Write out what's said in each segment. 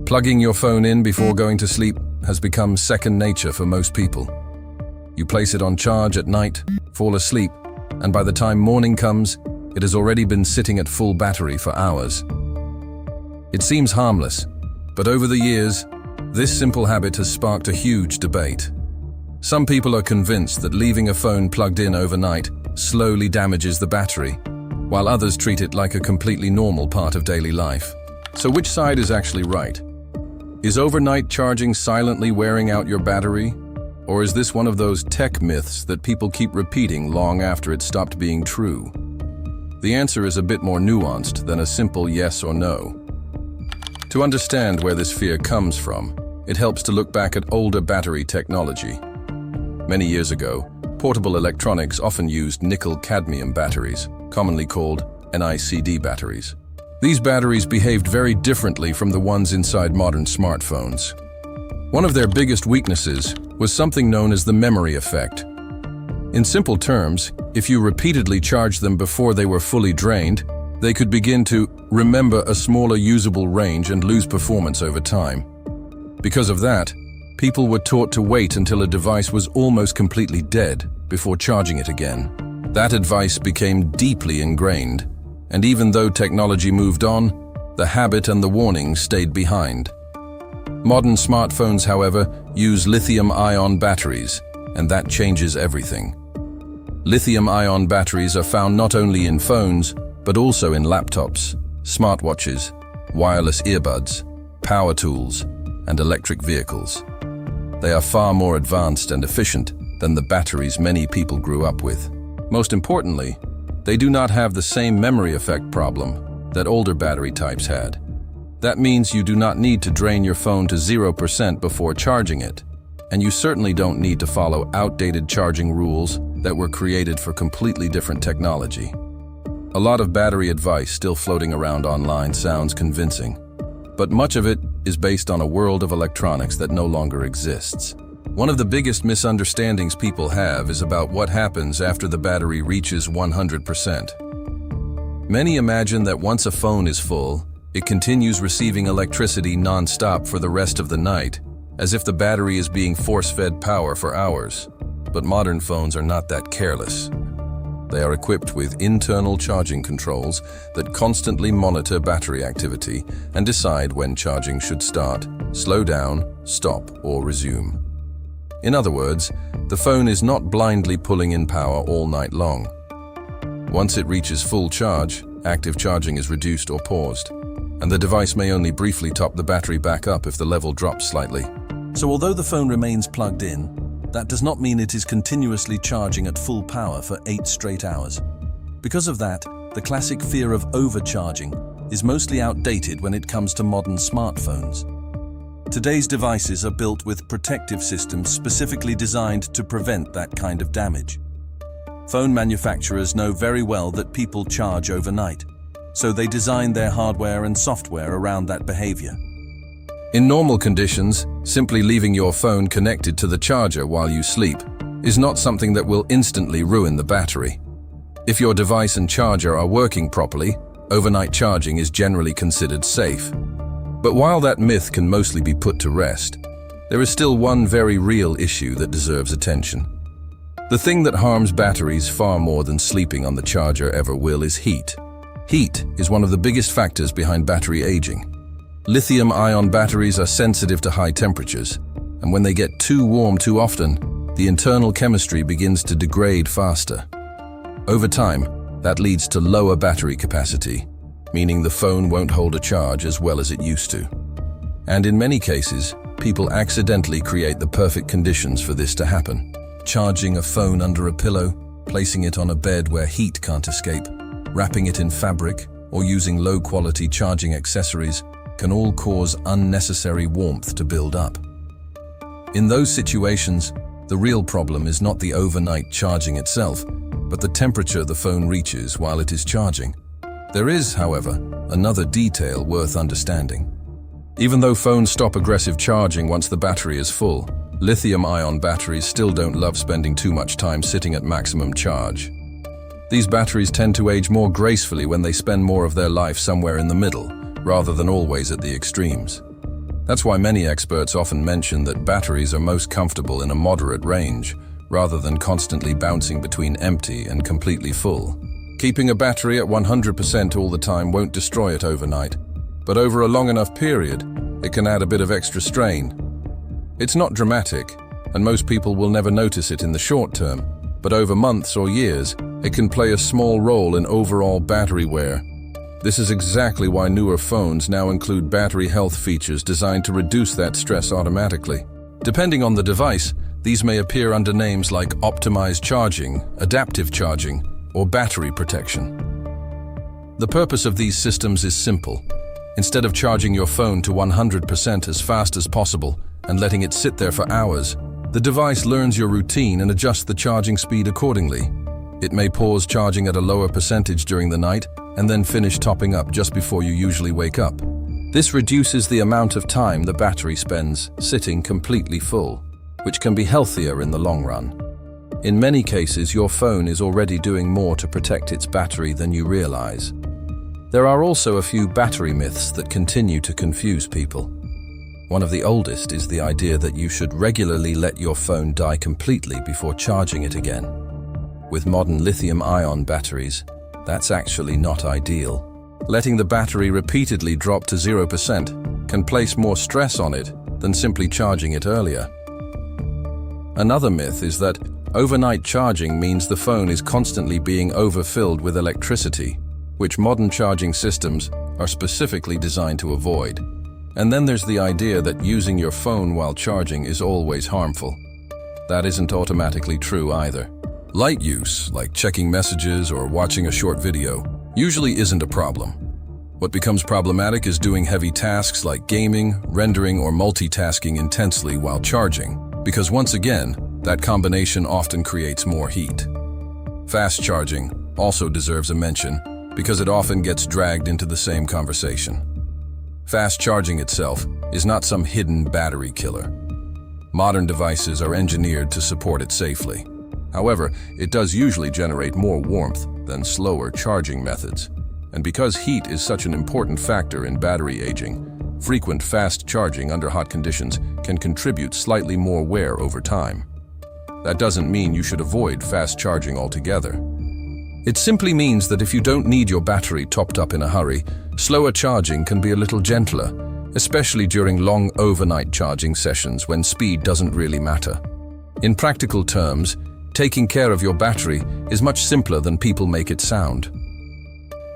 Plugging your phone in before going to sleep has become second nature for most people. You place it on charge at night, fall asleep, and by the time morning comes, it has already been sitting at full battery for hours. It seems harmless, but over the years, this simple habit has sparked a huge debate. Some people are convinced that leaving a phone plugged in overnight slowly damages the battery, while others treat it like a completely normal part of daily life. So which side is actually right? Is overnight charging silently wearing out your battery? Or is this one of those tech myths that people keep repeating long after it stopped being true? The answer is a bit more nuanced than a simple yes or no. To understand where this fear comes from, it helps to look back at older battery technology. Many years ago, portable electronics often used nickel-cadmium batteries, commonly called NiCd batteries. These batteries behaved very differently from the ones inside modern smartphones. One of their biggest weaknesses was something known as the memory effect. In simple terms, if you repeatedly charged them before they were fully drained, they could begin to remember a smaller usable range and lose performance over time. Because of that, people were taught to wait until a device was almost completely dead before charging it again. That advice became deeply ingrained, and even though technology moved on, the habit and the warning stayed behind. Modern smartphones, however, use lithium-ion batteries, and that changes everything. Lithium-ion batteries are found not only in phones, but also in laptops, smartwatches, wireless earbuds, power tools, and electric vehicles. They are far more advanced and efficient than the batteries many people grew up with. Most importantly, they do not have the same memory effect problem that older battery types had. That means you do not need to drain your phone to 0% before charging it, and you certainly don't need to follow outdated charging rules that were created for completely different technology. A lot of battery advice still floating around online sounds convincing, but much of it is based on a world of electronics that no longer exists. One of the biggest misunderstandings people have is about what happens after the battery reaches 100%. Many imagine that once a phone is full, it continues receiving electricity non-stop for the rest of the night, as if the battery is being force-fed power for hours. But modern phones are not that careless. They are equipped with internal charging controls that constantly monitor battery activity and decide when charging should start, slow down, stop, or resume. In other words, the phone is not blindly pulling in power all night long. Once it reaches full charge, active charging is reduced or paused, and the device may only briefly top the battery back up if the level drops slightly. So although the phone remains plugged in, that does not mean it is continuously charging at full power for 8 straight hours. Because of that, the classic fear of overcharging is mostly outdated when it comes to modern smartphones. Today's devices are built with protective systems specifically designed to prevent that kind of damage. Phone manufacturers know very well that people charge overnight, so they design their hardware and software around that behavior. In normal conditions, simply leaving your phone connected to the charger while you sleep is not something that will instantly ruin the battery. If your device and charger are working properly, overnight charging is generally considered safe. But while that myth can mostly be put to rest, there is still one very real issue that deserves attention. The thing that harms batteries far more than sleeping on the charger ever will is heat. Heat is one of the biggest factors behind battery aging. Lithium-ion batteries are sensitive to high temperatures, and when they get too warm too often, the internal chemistry begins to degrade faster. Over time, that leads to lower battery capacity, meaning the phone won't hold a charge as well as it used to. And in many cases, people accidentally create the perfect conditions for this to happen. Charging a phone under a pillow, placing it on a bed where heat can't escape, wrapping it in fabric, or using low-quality charging accessories can all cause unnecessary warmth to build up. In those situations, the real problem is not the overnight charging itself, but the temperature the phone reaches while it is charging. There is, however, another detail worth understanding. Even though phones stop aggressive charging once the battery is full, lithium-ion batteries still don't love spending too much time sitting at maximum charge. These batteries tend to age more gracefully when they spend more of their life somewhere in the middle, rather than always at the extremes. That's why many experts often mention that batteries are most comfortable in a moderate range, rather than constantly bouncing between empty and completely full. Keeping a battery at 100% all the time won't destroy it overnight, but over a long enough period, it can add a bit of extra strain. It's not dramatic, and most people will never notice it in the short term, but over months or years, it can play a small role in overall battery wear. This is exactly why newer phones now include battery health features designed to reduce that stress automatically. Depending on the device, these may appear under names like optimized charging, adaptive charging, or battery protection. The purpose of these systems is simple. Instead of charging your phone to 100% as fast as possible and letting it sit there for hours, the device learns your routine and adjusts the charging speed accordingly. It may pause charging at a lower percentage during the night and then finish topping up just before you usually wake up. This reduces the amount of time the battery spends sitting completely full, which can be healthier in the long run. In many cases, your phone is already doing more to protect its battery than you realize. There are also a few battery myths that continue to confuse people. One of the oldest is the idea that you should regularly let your phone die completely before charging it again. With modern lithium-ion batteries, that's actually not ideal. Letting the battery repeatedly drop to 0% can place more stress on it than simply charging it earlier. Another myth is that overnight charging means the phone is constantly being overfilled with electricity, which modern charging systems are specifically designed to avoid. And then there's the idea that using your phone while charging is always harmful. That isn't automatically true either. Light use, like checking messages or watching a short video, usually isn't a problem. What becomes problematic is doing heavy tasks like gaming, rendering, or multitasking intensely while charging, because once again, that combination often creates more heat. Fast charging also deserves a mention because it often gets dragged into the same conversation. Fast charging itself is not some hidden battery killer. Modern devices are engineered to support it safely. However, it does usually generate more warmth than slower charging methods. And because heat is such an important factor in battery aging, frequent fast charging under hot conditions can contribute slightly more wear over time. That doesn't mean you should avoid fast charging altogether. It simply means that if you don't need your battery topped up in a hurry, slower charging can be a little gentler, especially during long overnight charging sessions when speed doesn't really matter. In practical terms, taking care of your battery is much simpler than people make it sound.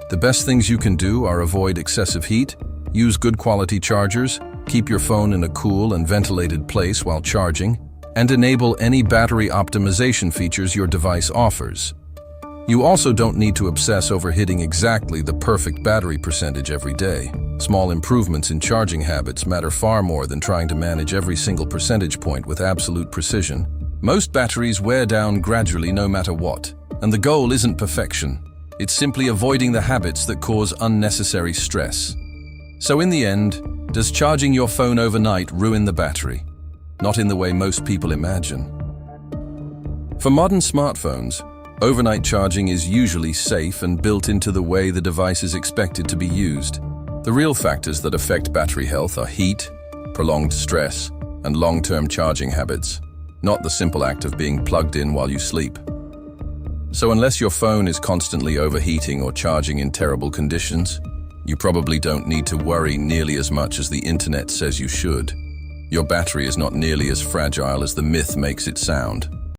The best things you can do are avoid excessive heat, use good quality chargers, keep your phone in a cool and ventilated place while charging, and enable any battery optimization features your device offers. You also don't need to obsess over hitting exactly the perfect battery percentage every day. Small improvements in charging habits matter far more than trying to manage every single percentage point with absolute precision. Most batteries wear down gradually no matter what, and the goal isn't perfection. It's simply avoiding the habits that cause unnecessary stress. So in the end, does charging your phone overnight ruin the battery? Not in the way most people imagine. For modern smartphones, overnight charging is usually safe and built into the way the device is expected to be used. The real factors that affect battery health are heat, prolonged stress, and long-term charging habits, not the simple act of being plugged in while you sleep. So unless your phone is constantly overheating or charging in terrible conditions, you probably don't need to worry nearly as much as the internet says you should. Your battery is not nearly as fragile as the myth makes it sound.